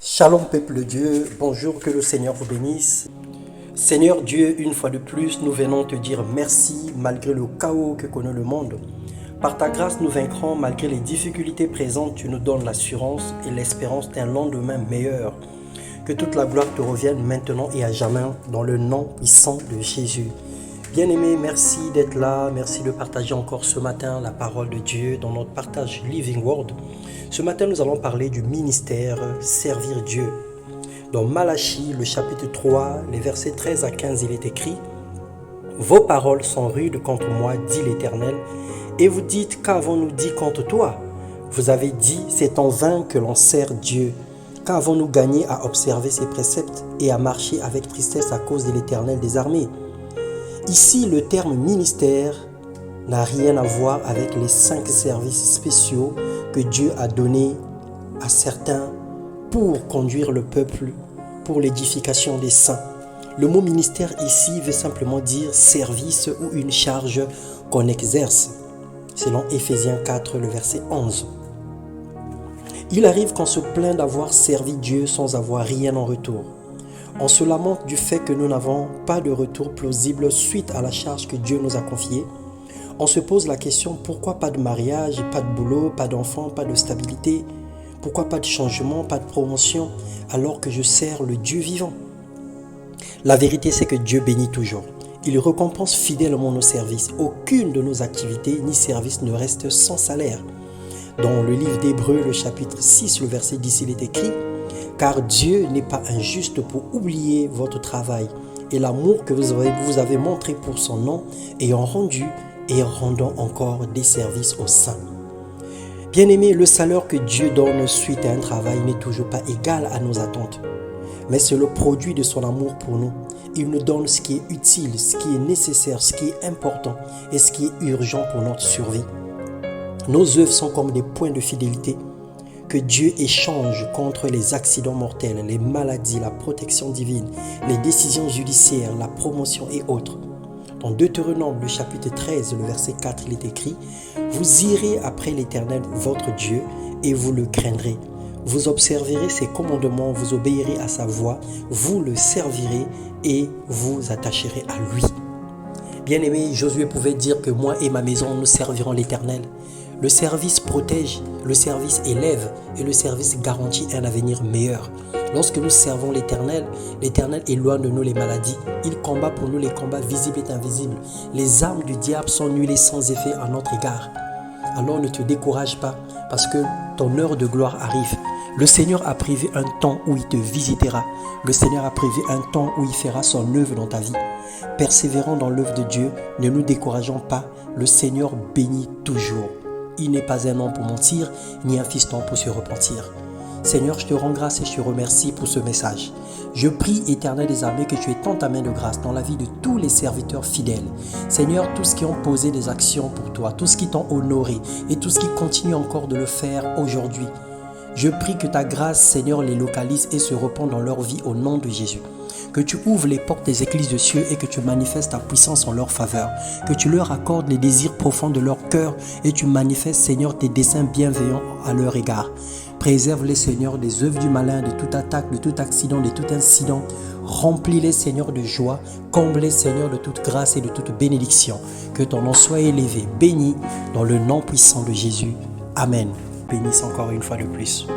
Shalom peuple de Dieu, bonjour, que le Seigneur vous bénisse. Seigneur Dieu, une fois de plus, nous venons te dire merci malgré le chaos que connaît le monde. Par ta grâce, nous vaincrons malgré les difficultés présentes. Tu nous donnes l'assurance et l'espérance d'un lendemain meilleur. Que toute la gloire te revienne maintenant et à jamais dans le nom puissant de Jésus. Bien-aimés, merci d'être là, merci de partager encore ce matin la parole de Dieu dans notre partage Living Word. Ce matin, nous allons parler du ministère Servir Dieu. Dans Malachie, le chapitre 3, les versets 13 à 15, il est écrit « Vos paroles sont rudes contre moi, dit l'Éternel, et vous dites, qu'avons-nous dit contre toi? Vous avez dit, c'est en vain que l'on sert Dieu. Qu'avons-nous gagné à observer ses préceptes et à marcher avec tristesse à cause de l'Éternel des armées ?» Ici, le terme ministère n'a rien à voir avec les 5 services spéciaux que Dieu a donnés à certains pour conduire le peuple pour l'édification des saints. Le mot ministère ici veut simplement dire service ou une charge qu'on exerce, selon Éphésiens 4, le verset 11. Il arrive qu'on se plaint d'avoir servi Dieu sans avoir rien en retour. On se lamente du fait que nous n'avons pas de retour plausible suite à la charge que Dieu nous a confiée. On se pose la question, pourquoi pas de mariage, pas de boulot, pas d'enfant, pas de stabilité? Pourquoi pas de changement, pas de promotion, alors que je sers le Dieu vivant? La vérité, c'est que Dieu bénit toujours. Il récompense fidèlement nos services. Aucune de nos activités ni services ne reste sans salaire. Dans le livre d'Hébreux, le chapitre 6, le verset 10, il est écrit « Car Dieu n'est pas injuste pour oublier votre travail et l'amour que vous avez montré pour son nom, ayant rendu et rendant encore des services aux saints. » Bien-aimés, le salaire que Dieu donne suite à un travail n'est toujours pas égal à nos attentes. Mais c'est le produit de son amour pour nous. Il nous donne ce qui est utile, ce qui est nécessaire, ce qui est important et ce qui est urgent pour notre survie. Nos œuvres sont comme des points de fidélité que Dieu échange contre les accidents mortels, les maladies, la protection divine, les décisions judiciaires, la promotion et autres. Dans Deutéronome, le chapitre 13, le verset 4, il est écrit « Vous irez après l'Éternel, votre Dieu, et vous le craindrez. Vous observerez ses commandements, vous obéirez à sa voix, vous le servirez et vous attacherez à lui. » Bien-aimé, Josué pouvait dire que moi et ma maison, nous servirons l'Éternel. Le service protège, le service élève et le service garantit un avenir meilleur. Lorsque nous servons l'Éternel, l'Éternel éloigne de nous les maladies. Il combat pour nous les combats visibles et invisibles. Les armes du diable sont nulles et sans effet à notre égard. Alors ne te décourage pas parce que ton heure de gloire arrive. Le Seigneur a prévu un temps où il te visitera. Le Seigneur a prévu un temps où il fera son œuvre dans ta vie. Persévérons dans l'œuvre de Dieu, ne nous décourageons pas. Le Seigneur bénit toujours. Il n'est pas un homme pour mentir, ni un fiston pour se repentir. Seigneur, je te rends grâce et je te remercie pour ce message. Je prie, Éternel des armées, que tu étends ta main de grâce dans la vie de tous les serviteurs fidèles. Seigneur, tous ceux qui ont posé des actions pour toi, tous ceux qui t'ont honoré et tous ceux qui continuent encore de le faire aujourd'hui. Je prie que ta grâce, Seigneur, les localise et se répande dans leur vie au nom de Jésus. Que tu ouvres les portes des églises de cieux et que tu manifestes ta puissance en leur faveur. Que tu leur accordes les désirs profonds de leur cœur et tu manifestes, Seigneur, tes desseins bienveillants à leur égard. Préserve-les, Seigneur, des œuvres du malin, de toute attaque, de tout accident, de tout incident. Remplis-les, Seigneur, de joie. Comble-les, Seigneur, de toute grâce et de toute bénédiction. Que ton nom soit élevé, béni, dans le nom puissant de Jésus. Amen. Bénisse encore une fois de plus.